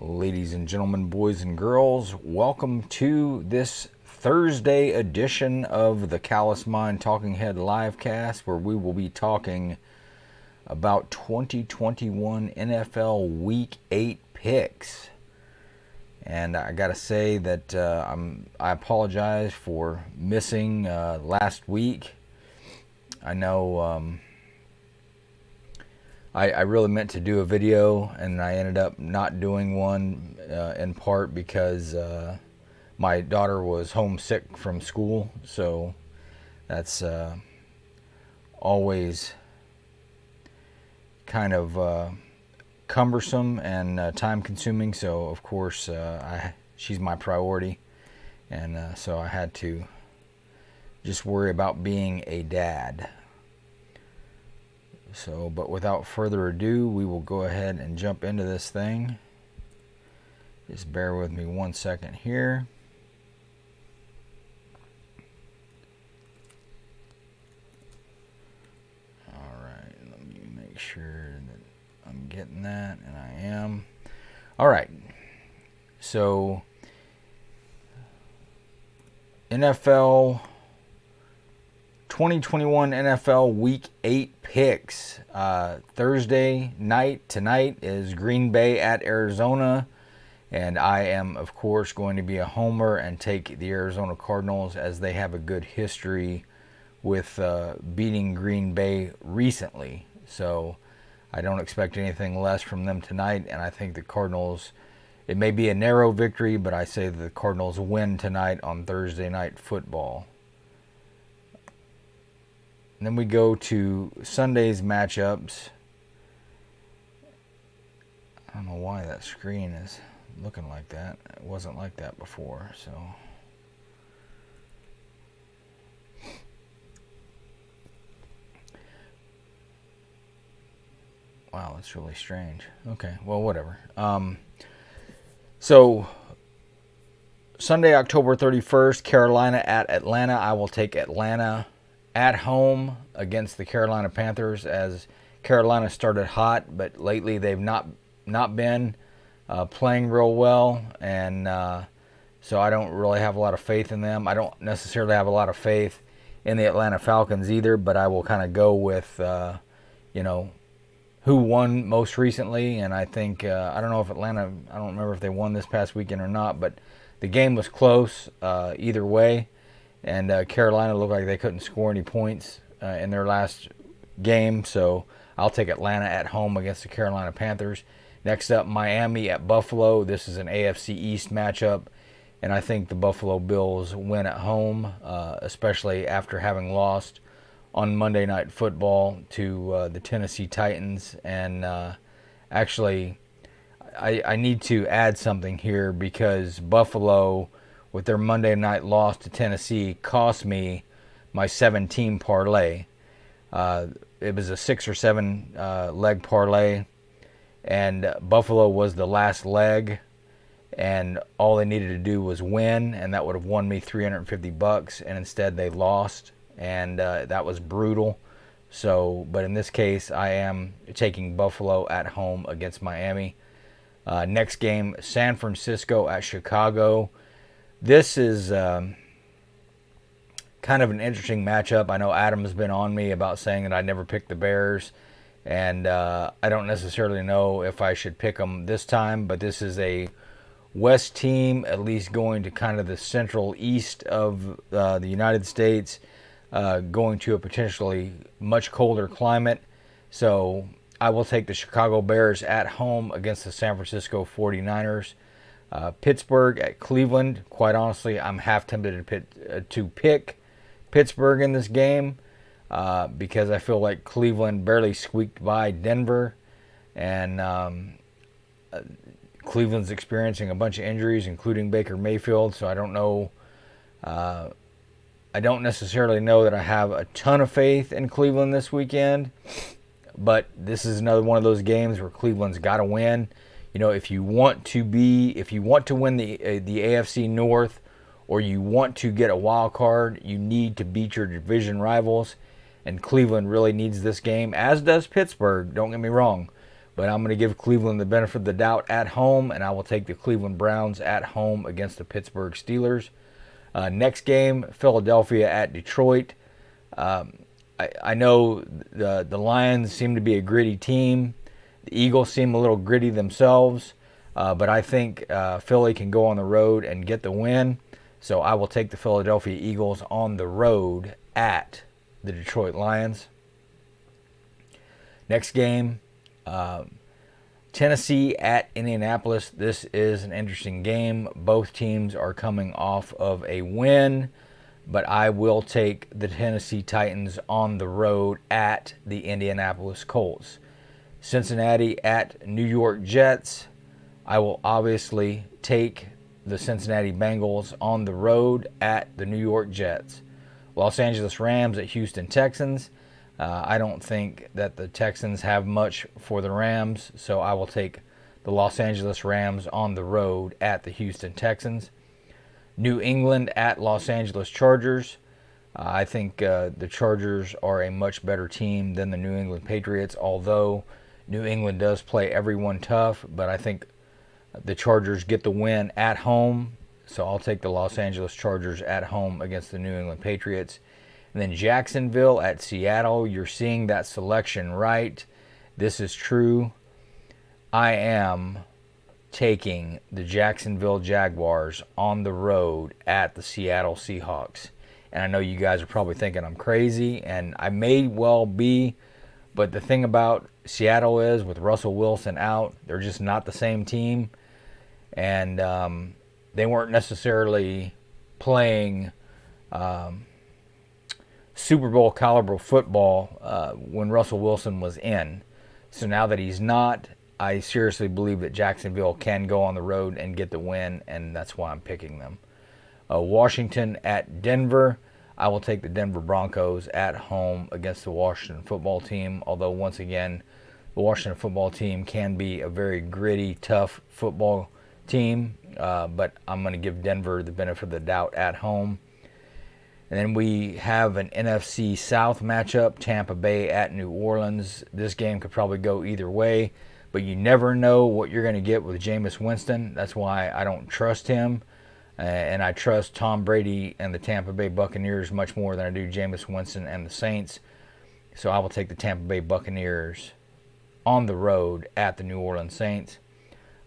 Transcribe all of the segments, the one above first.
Ladies and gentlemen, boys and girls, welcome to this Thursday edition of the Callous Mind Talking Head livecast, where we will be talking about 2021 NFL Week 8 picks. And I gotta say that I apologize for missing last week. I know I really meant to do a video, and I ended up not doing one in part because my daughter was homesick from school, so that's always kind of cumbersome and time consuming. So of course she's my priority, and so I had to just worry about being a dad. So, but without further ado, we will go ahead and jump into this thing. Just bear with me 1 second here. Alright, let me make sure that I'm getting that, and I am. Alright, so NFL 2021 NFL Week 8 picks. Thursday night tonight is Green Bay at Arizona, and I am of course going to be a homer and take the Arizona Cardinals, as they have a good history with beating Green Bay recently. So I don't expect anything less from them tonight, and I think the Cardinals, it may be a narrow victory, but I say that the Cardinals win tonight on Thursday Night Football. And then we go to Sunday's matchups. I don't know why that screen is looking like that. It wasn't like that before, so. Wow, that's really strange. Okay, well, whatever. So, Sunday, October 31st, Carolina at Atlanta. I will take Atlanta at home against the Carolina Panthers, as Carolina started hot, but lately they've not been playing real well, and so I don't really have a lot of faith in them. I don't necessarily have a lot of faith in the Atlanta Falcons either, but I will kind of go with who won most recently, and I think I don't know if Atlanta, I don't remember if they won this past weekend or not, but the game was close either way. And Carolina looked like they couldn't score any points in their last game. So I'll take Atlanta at home against the Carolina Panthers. Next up, Miami at Buffalo. This is an AFC East matchup, and I think the Buffalo Bills win at home, especially after having lost on Monday Night Football to the Tennessee Titans. And actually, I need to add something here, because Buffalo, with their Monday night loss to Tennessee, cost me my 7-team parlay. It was a 6 or 7 leg parlay, and Buffalo was the last leg, and all they needed to do was win, and that would have won me $350, and instead they lost, and that was brutal. So, but in this case, I am taking Buffalo at home against Miami. Next game, San Francisco at Chicago. This is kind of an interesting matchup. I know Adam's been on me about saying that I never picked the Bears, and I don't necessarily know if I should pick them this time, but this is a West team, at least going to kind of the central east of the United States, going to a potentially much colder climate. So I will take the Chicago Bears at home against the San Francisco 49ers. Pittsburgh at Cleveland. Quite honestly, I'm half tempted to pick Pittsburgh in this game because I feel like Cleveland barely squeaked by Denver, and Cleveland's experiencing a bunch of injuries, including Baker Mayfield. So I don't know. I don't necessarily know that I have a ton of faith in Cleveland this weekend, but this is another one of those games where Cleveland's got to win. You know, if you want to win the AFC North, or you want to get a wild card, you need to beat your division rivals, and Cleveland really needs this game, as does Pittsburgh. Don't get me wrong, but I'm going to give Cleveland the benefit of the doubt at home, and I will take the Cleveland Browns at home against the Pittsburgh Steelers. Next game, Philadelphia at Detroit. I know the Lions seem to be a gritty team. The Eagles seem a little gritty themselves, but I think Philly can go on the road and get the win. So I will take the Philadelphia Eagles on the road at the Detroit Lions. Next game, Tennessee at Indianapolis. This is an interesting game. Both teams are coming off of a win, but I will take the Tennessee Titans on the road at the Indianapolis Colts. Cincinnati at New York Jets. I will obviously take the Cincinnati Bengals on the road at the New York Jets. Los Angeles Rams at Houston Texans. I don't think that the Texans have much for the Rams, so I will take the Los Angeles Rams on the road at the Houston Texans. New England at Los Angeles Chargers. I think the Chargers are a much better team than the New England Patriots, although New England does play everyone tough, but I think the Chargers get the win at home, so I'll take the Los Angeles Chargers at home against the New England Patriots. And then Jacksonville at Seattle. You're seeing that selection right. This is true. I am taking the Jacksonville Jaguars on the road at the Seattle Seahawks. And I know you guys are probably thinking I'm crazy, and I may well be, but the thing about Seattle is, with Russell Wilson out, they're just not the same team. And they weren't necessarily playing Super Bowl caliber football when Russell Wilson was in. So now that he's not, I seriously believe that Jacksonville can go on the road and get the win, and that's why I'm picking them. Washington at Denver. I will take the Denver Broncos at home against the Washington football team, although once again, the Washington football team can be a very gritty, tough football team, but I'm going to give Denver the benefit of the doubt at home. And then we have an NFC South matchup, Tampa Bay at New Orleans. This game could probably go either way, but you never know what you're going to get with Jameis Winston. That's why I don't trust him, and I trust Tom Brady and the Tampa Bay Buccaneers much more than I do Jameis Winston and the Saints. So I will take the Tampa Bay Buccaneers on the road at the New Orleans Saints.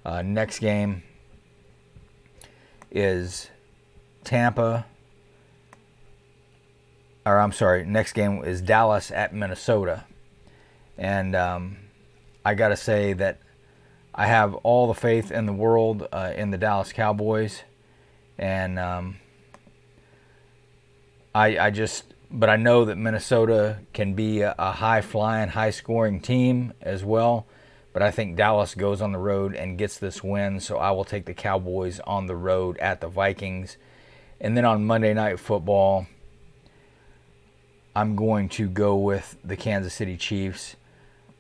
Next game is next game is Dallas at Minnesota. And I got to say that I have all the faith in the world in the Dallas Cowboys. And but I know that Minnesota can be a high-flying, high-scoring team as well. But I think Dallas goes on the road and gets this win, so I will take the Cowboys on the road at the Vikings. And then on Monday Night Football, I'm going to go with the Kansas City Chiefs.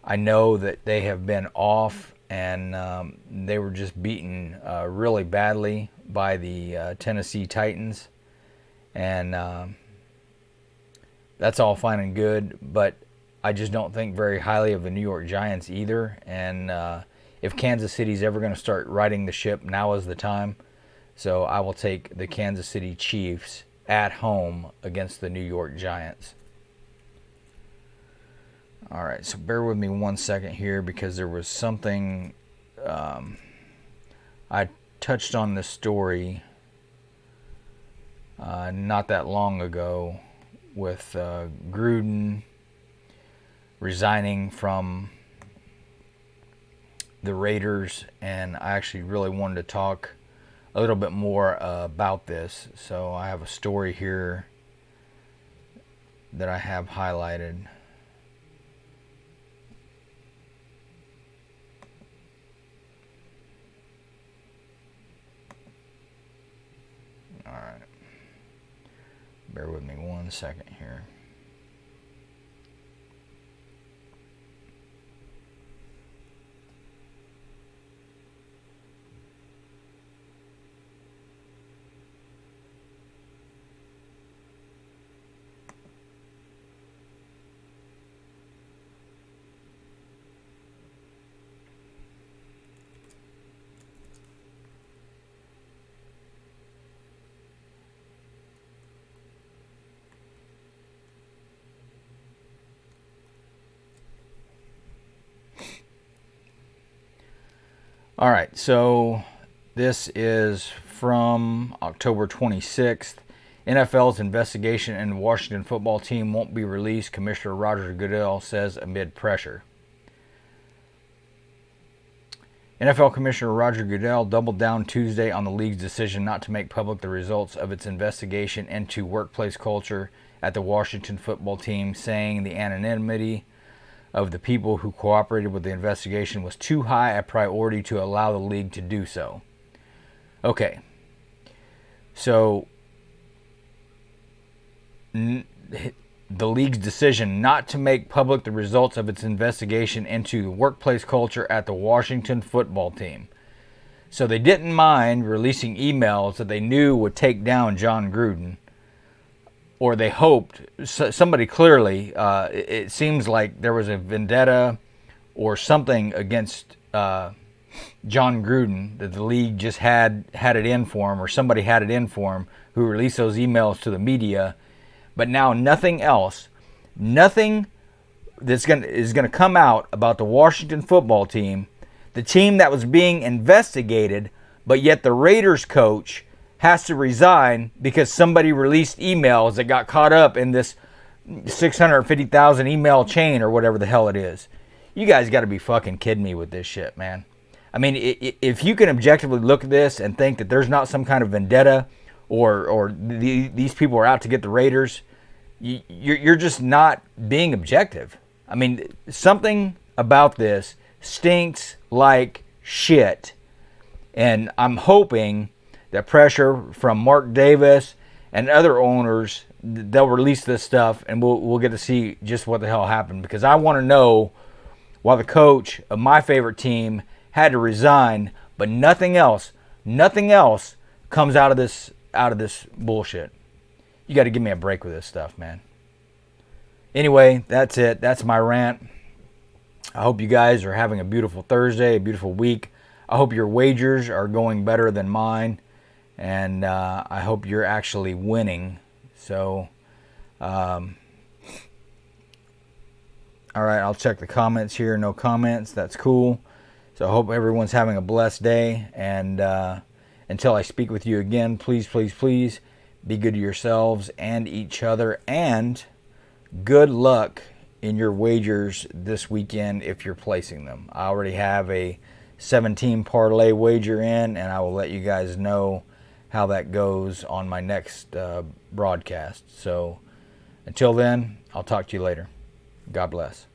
I know that they have been off, and they were just beaten really badly by the Tennessee Titans. And that's all fine and good, but I just don't think very highly of the New York Giants either. And if Kansas City's ever going to start riding the ship, now is the time. So I will take the Kansas City Chiefs at home against the New York Giants. All right, so bear with me 1 second here, because there was something I touched on this story not that long ago with Gruden resigning from the Raiders, and I actually really wanted to talk a little bit more about this. So I have a story here that I have highlighted. All right. Bear with me 1 second here. All right, so this is from October 26th. NFL's investigation into the Washington football team won't be released, Commissioner Roger Goodell says amid pressure. NFL Commissioner Roger Goodell doubled down Tuesday on the league's decision not to make public the results of its investigation into workplace culture at the Washington football team, saying the anonymity of the people who cooperated with the investigation was too high a priority to allow the league to do so. Okay, so the league's decision not to make public the results of its investigation into the workplace culture at the Washington football team. So they didn't mind releasing emails that they knew would take down John Gruden, or they hoped. Somebody clearly, it seems like there was a vendetta or something against John Gruden that the league just had it in for him, or somebody had it in for him who released those emails to the media. But now nothing else, nothing is going to come out about the Washington football team, the team that was being investigated, but yet the Raiders coach has to resign because somebody released emails that got caught up in this 650,000 email chain or whatever the hell it is. You guys got to be fucking kidding me with this shit, man. I mean, if you can objectively look at this and think that there's not some kind of vendetta, or these people are out to get the Raiders, you're just not being objective. I mean, something about this stinks like shit. And I'm hoping that pressure from Mark Davis and other owners, they'll release this stuff and we'll get to see just what the hell happened. Because I want to know why the coach of my favorite team had to resign, but nothing else comes out of this bullshit. You got to give me a break with this stuff, man. Anyway, that's it. That's my rant. I hope you guys are having a beautiful Thursday, a beautiful week. I hope your wagers are going better than mine, and I hope you're actually winning. So, all right, I'll check the comments here. No comments. That's cool. So I hope everyone's having a blessed day, and until I speak with you again, please, please, please be good to yourselves and each other, and good luck in your wagers this weekend if you're placing them. I already have a 17 parlay wager in, and I will let you guys know how that goes on my next broadcast. So until then, I'll talk to you later. God bless.